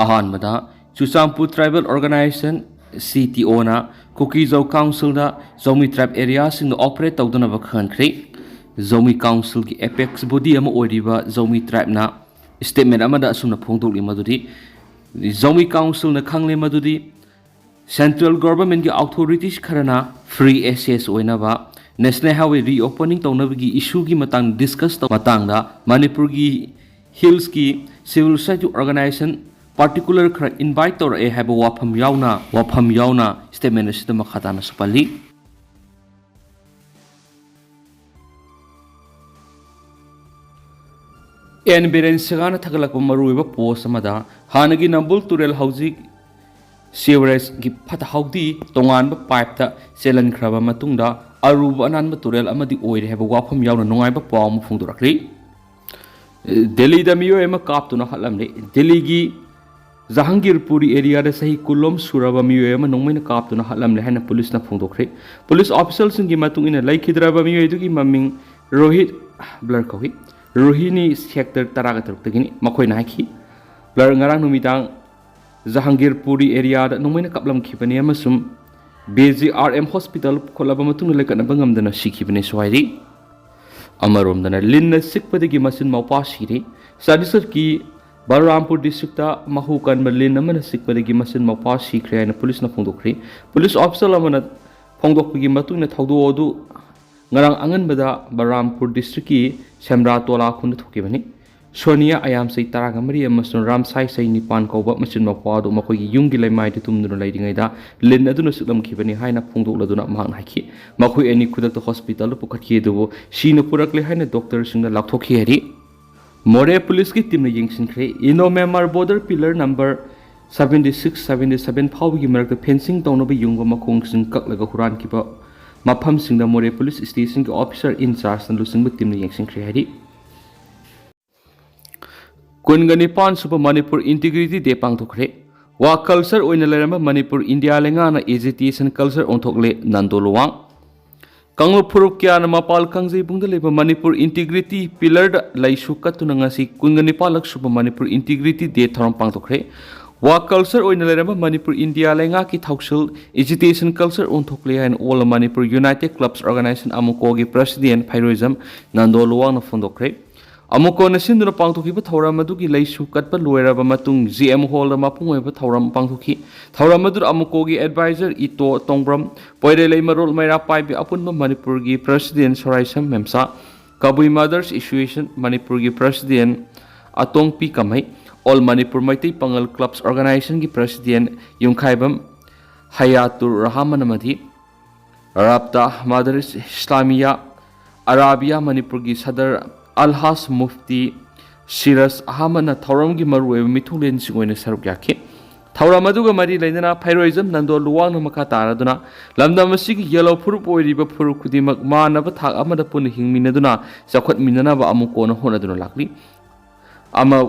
अहानबदा चुचामपु tribal organisation CTO ना Kuki Zo council दा जोमी ट्राइब एरिया सिंग ऑपरेट तौदनब खनख्रे जोमी काउंसिल की एपेक्स बॉडी अमा ओरिबा जोमी ट्राइब ना स्टेटमेंट अमदा असुमना फोंदोकलि मदुदी जोमी काउंसिल ना खंगले मदुदी सेंट्रल गवर्नमेंट की अथॉरिटीज खरना फ्री एक्सेस ओइनबा नेशनल हाईवे रीओपनिंग तौनबगी इशू की मतंग डिस्कस मतंगदा मणिपुर की हिल्स की सिविल सोसाइटी ऑर्गेनाइजेशन particular खर इनवाइट तौर है वाफम यावना statement असिद मखाताना सुपल्ली N Beren Sagana थगलक मरुइबा post अमदा हानगी नंबुल तुरेल हौजिक sewerage की फतहाउदी तोंगानबा पाइप चेलनख्रबा मतुंगदा अरुब अनानबा तुरेल अमदी ओइरे हैबा वाफम यावना नुंगाइबा पाव म फुंदुरखली दिल्ली दा मियो एमा कापतुना हलमले दिल्ली की जहांगीरपुरी एरिया दे सही कुलोम सुरबा मियो एमा नोंमैना कापतुना हलमले हैना पुलिस ना फुंदोखरे पुलिस ऑफिसर सिंगी मतुंगिना लैखिद्राबा मियो दुगी ममिंग रोहित ब्लर कहि रोहिणी सेक्टर 13 तगिनी मखोइना हाखि ब्लर ngarang numitang जहांगीरपुरी एरिया नोंमैना कापलम खिबने अमसुम BGRM हॉस्पिटल खोलाबा मतुंग लेकनबा ngamdana सिखिबने स्वाइरी अमरोमदना लिन सिकपदगी मचिन माउपा सिरे सादिसर की बलरामपुर डिस्ट्रिक्ट महू कन लिन अमना सिकपदगी मचिन माउपा सिख्रे हैना पुलिस ना फोंदोखरे पुलिस ऑफिसर अमना फोंदोकपगी मतुंग थौदोदु ngarang anganbada बलरामपुर डिस्ट्रिक्ट की सेमरा तोला खुन थोकिबनी सोनिया आयाम सै तरागमरी अमसुन राम साई सै निपान कौबा मचिन माउपादु मखोगी युंगी लेमाइ तुमदुन लैदिङैदा लिन अदुन सुलमखिबनी हाइना फोंदोकलदुना मांग हाखि मखोई एनी खुदक हॉस्पिटल पुखटखि दुबो सीन पुरकले हाइना डॉक्टर सिंग लाथोखि हरि मोरे पुलिस की टीम ने यिंगसिनख्रे इनो मेमर बॉर्डर पिलर नंबर 76 77 फाउगी मरक फेंसिंग तौनबा युंगो मखोंग सिंग ककलगा हुरान किबा मफम सिंग मोरे पुलिस स्टेशन के ऑफिसर इंचार्ज न लुसिंग टीम ने यिंगसिनख्रे हरि कुनगनिपान सुप मणिपुर इंटीग्रिटी डे पांगथोखरे वा कल्चर ओइन लेरम मणिपुर इंडिया लेंगाना एजिटेशन कल्चर ओंथोकले नंदोलवांग कांगो फुरुप क्यान मपाल कांगजे बुंग लेब मणिपुर इंटीग्रिटी पिलर लैसु कतुना ngasi कुनगनिपालक सुप मणिपुर इंटीग्रिटी डे थरम पांगथोखरे वा कल्चर ओइन लेरम मणिपुर इंडिया लेंगा की थौसल एजिटेशन कल्चर ओंथोकले हैन all Manipur united clubs organisation अमुकोगी प्रेसिडेंट फाइरोइजम नंदोलवांग न फोंदोखरे अमुको नसिंदुना पांगथोखिबा थौराम अदुगी लैसु कटबा लोयराबा मतुंग GM हॉल मापुंग ओइबा थौराम पांगथोखि थौराम अदु अमुकोगी एडवाइजर इतो तोंग्रम पोइरे लैमरोल मैरा पाइबि अपुनबा मणिपुर की प्रेसिडेंट सोराइसम मेमसा कबुई मदर्स एसोसिएशन मणिपुर की प्रेसिडेंट अतोंगपी कमै all Manipur Meitei पंगल clubs organisation की प्रेसिडेंट युंखाइबम हयातुर रहमान मधि राब्ता मदरस इस्लामिया अराबिया मणिपुर की सदर अलहास मुफ्ती सिरस अहमद थौरम की मरुए मिथुलेन सिंह सरुक याखि थौरम अदुगा मरी लेना फाइरोइजम नंदो लुवांग मखा तारदुना लमदम की येलो फुरुप ओइरिबा फुरुप खुदिमक मानब थाक अमद पुन हिंगमिनदुना चखत मिननबा अमुकोन होनदुना लाकली अमा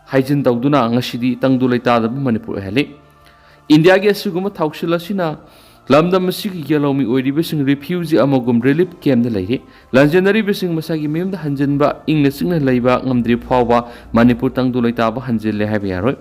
हाइजिन तौदुना ngasiदी तंगदु लैतादब मणिपुर हेले इंडिया के असुगुम थौक्सिलसिना लमदम की येलोमी ओइरिबसिंग रिफ्यूजी अमगुम रिलीफ कैम्प लैरे लंजनरी बिसिंग मसागी मेमदा हंजनबा इंगना सिंगना लैबा ngamdri फावबा मणिपुर तंगदु लैताबा हंजिले हाइबा यारोय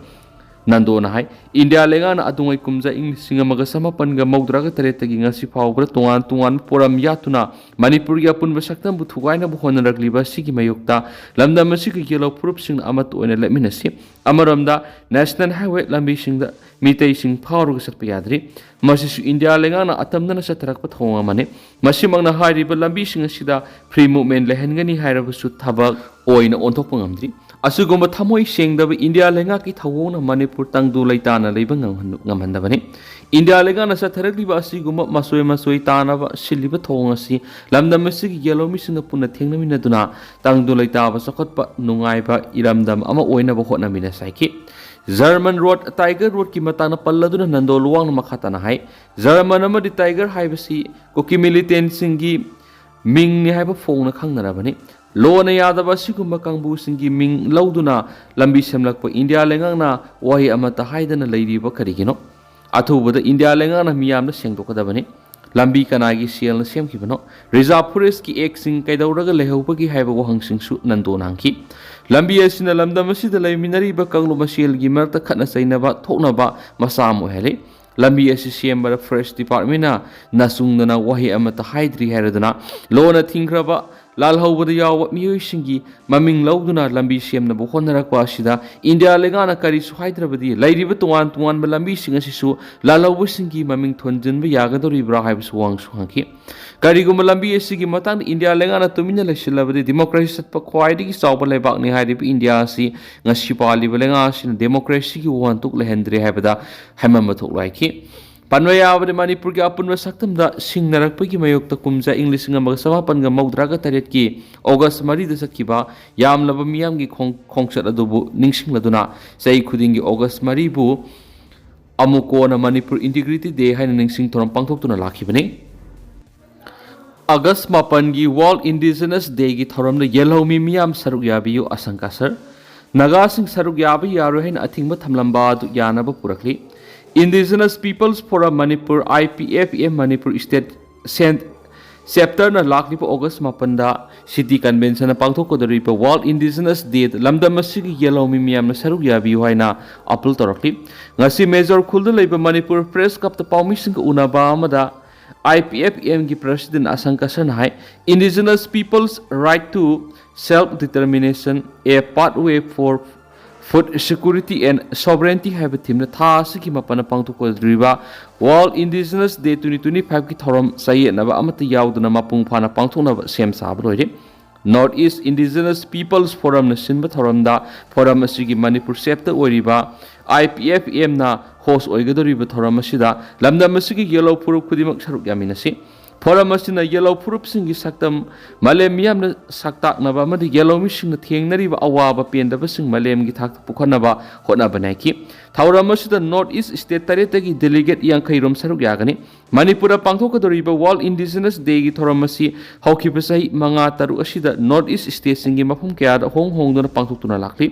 नंदोना हाय इंडिया लेगाना अदुंगै कुमजा इंग सिंगमगा समापनगा मौद्रागा तरेतगी ngasi फावबा तोंगान तोंगान पोरम यातुना मणिपुर की अपुनबा सक्तम बुथुगाइना होनरगलिबा सिगी मयुक्ता लमदम की येलो प्रूफ सिंग अमत ओइना लेमिनसि अमरमदा नेशनल हाईवे लंबी सिंगदा मितै सिंग फावरुगा सकपा याद्रि मसिसु इंडिया लेगाना अतमदना सतरकपा थोंगा माने मसिमंगना हाइरिबा लंबी सिंग सिदा फ्री मूवमेंट लेहनगनी हाइरबसु थबक ओइना ओंथोकपा ngamdri असुगुम थमोई सेंगदब इंडिया लेंगा की थवोना मणिपुर तंगदु लैताना लैबा ngamhandabani इंडिया लेगाना सथरगलिबा असिगुम मसोय मसोय तानाबा सिलिबा थोंगासी लमदम की येलो मिसिंग पुना थेंगनमिनदुना तंगदु लैताबा सखतपा नुंगाइबा इरमदम अमा ओइनाबा होटनामिना साइकि जर्मन रोड टाइगर रोड की मताना पल्लदुना नंदोलवांग मखाताना हाय जर्मन अमदि टाइगर हाइबसी कुकी मिलिटेंट सिंगी मिंगनि हाइबा फोंगना खंगनराबनि लोन यादव सिगुम्बा कांबू सिंगी मिंग लौदुना लंबी सेमलकपा इंडिया लेंगांगना वाही अमता हाइदना लैरिबा करिगिनो अथुबदा इंडिया लेंगांगना मियामना सेंगदोकदबनि lambi kanagi sial na sem kibano reserve forest ki ek sing kaidauraga lehobagi haiba wahang sing su nando nangki lambi asina lamdam asida laiminari ba kanglo masial gi marta khatna sainaba thoknaba masam ohele lambi asi sembara forest department na nasungna wahi amata haidri haradana lona thingraba लाल हौबद याव मियोइसिंगी ममिंग लौदुना लंबी सेमनबो होनरकवा असिदा India लेगाना करी सुहाइद्रबदी लैरिब तुवान तुवान लंबी सिंग असिसु लाल हौबसिंगी ममिंग थोनजिनबो यागदोरिब्रा हाइबसु वांग सुहांकी करीगुम लंबी असिगी Matang India लेगाना तुमिना लेसिलबदी democracy सत्प ख्वाइदिगी चावब लेबाकनि हाइरिब India असि ngasi पालिब लेगा असिना democracy की वांतुक लेहेंद्रे हाइबदा हाइमम थोकलाइकी Panwayawade Manipur ki apunwa saktamda singnarakpagi mayokta kumja English nga magsamapan nga maudraga taret ki August 3 da sakhiba yamlaba miyamgi khongsat adubu ningsingladuna sai khudingi August 3 bu amuko na Manipur Integrity Day haina ningsing thoram pangthoktuna lakhibani August 4 gi World Indigenous Day gi thoramda yelhomi miyam saruk yabiyu asangka sir naga sing saruk yabi yaro haina athingba thamlamba du yanaba purakli Indigenous Peoples Forum Manipur IPFM Manipur State Chapter na lakni po August 4 da City Convention na pangthokkodori po World Indigenous Day lamdam asigi yellow miyam na saruk yabi na appeal torakli ngasi Major Khulda leiba Manipur Press Cup ta pawmising unaba amada IPFM gi President Asangka Sanhai Indigenous Peoples Right to Self-Determination a pathway for Food Security and Sovereignty have a team na task ki mapana pangthokkodriba World Indigenous Day 2025 ki thoram sai na ba amata yauduna mapung phana pangthokna sem sabroi North East Indigenous Peoples Forum na sinba thoram da forum asigi Manipur chapter oriba IPFM na host oigadoriba thoram asida lamdam asigi yellow purup kudimak saruk yaminasi Forum asina yellow purup singi saktam malem yamna saktak naba amadi yellow missing na thengnariba awaba pendaba sing malem gi thak pukhanaba hotnaba naiki Thauram asida North East State taretagi delegate yang khairom saruk yagani Manipura pangthokkodoriba World Indigenous Day gi thoram asi haukiba sahi manga taru asida North East State singi mafum kya da hongdona pangthoktuna lakli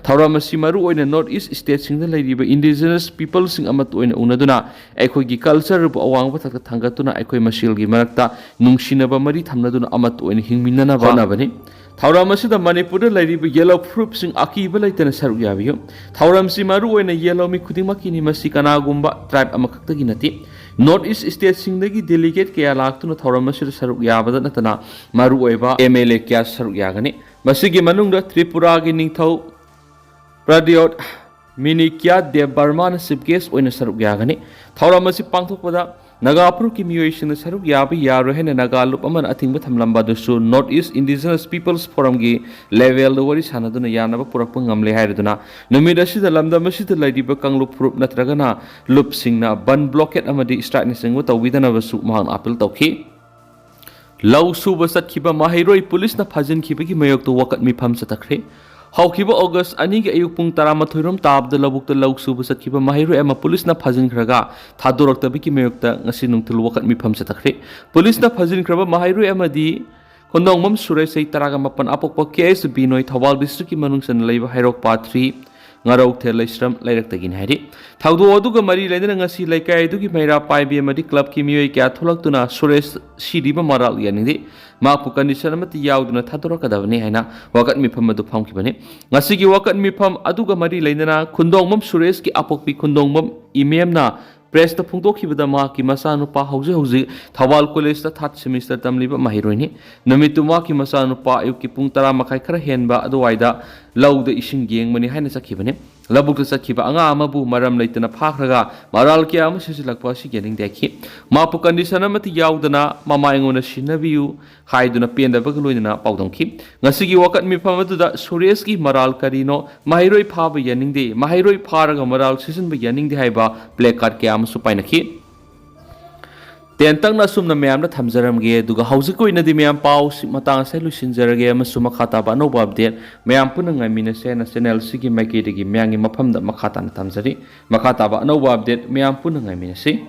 Thauram asi maru oina North East State singda leiriba Indigenous people sing amat oina unaduna aikoi gi culture bu awangba thak thangatuna aikoi masil gi marakta nungsinaba mari thamnaduna amat oina hingminana banabani Thauram asida Manipur da leiriba yellow fruit sing akiba leitana saruk yabiyo Thauram si maru oina yellow mi khudimaki ni masi kanagumba tribe amakhakta gi nati North East State singdagi delegate kaya laktuna Thauram asida saruk yabada natana maru oiba MLA kya saruk yagani masigi manungda Tripura gi ningthau Pradyot Mini kya Dev Burma na sibges oina saruk yagani Thauram asi pangthokpada Nagapur ki miyoi na saruk yabi yaro hena Nagalup aman atingba thamlamba dusu North East Indigenous Peoples Forum gi level wari sanaduna yanaba purakpa ngamle hairaduna numida sida lamdam asida laidiba kanglup purup natragana lup singna ban blockade amadi strike ni singwa tawidana basu mahang appeal tawki Lau suba satkhiba mahairoi police na phajin khiba ki mayok to wakat mi pham satakre Haukiba August ani ge ayuk pung 13 tabda labukta lauk suba satkiba mahiru ema police na phajin khraga thadorakta biki meyokta ngasi nungthul wakat mifam satakre police na phajin khraba mahiru ema di kondongmam surai sei taraga mapan apokpa case binoi thawal district ki manungsan leiba hairok pa 3 ngarau thelaisram lairak hairi thaudu aduga mari leidana ngasi laikai adugi maira paibi amadi club ki miyoi kya tholaktuna suresh sidiba maral yanidi mapu condition amati yauduna thadorakadabani haina wakat mifam adu phamkibani ngasi gi wakat mifam aduga mari leidana khundongmam suresh ki apokpi khundongmam imemna press ta phungtokibada ma ki masanu pa hauji thawal college ta third semester tamliba mahiroini namituma ki masanu pa ayuk ki pung 10 makai khara henba aduwaida lauda ising yengmani haina sakhibani labuk ta sakhiba anga amabu maram leitana phakhraga maral kya am sisilakpa si gening dekhi mapu condition amati yaudana mama engona sinabiu haiduna penda bagloina paudongki ngasigi wakat mi phamadu suresh ki maral karino mahiroi phaba yaningde mahiroi pharaga maral season ba yaningde haiba play card kya am supainaki Tentang na sumna mayam na thamjaramge duga haujiko ina di mayam pau matang sai lusinjarage amasuma khata ba no update mayam punang ngamina se na channel sigi maiki digi mayangi mafam da makhata na thamjari makhata ba no update mayam punang ngamina se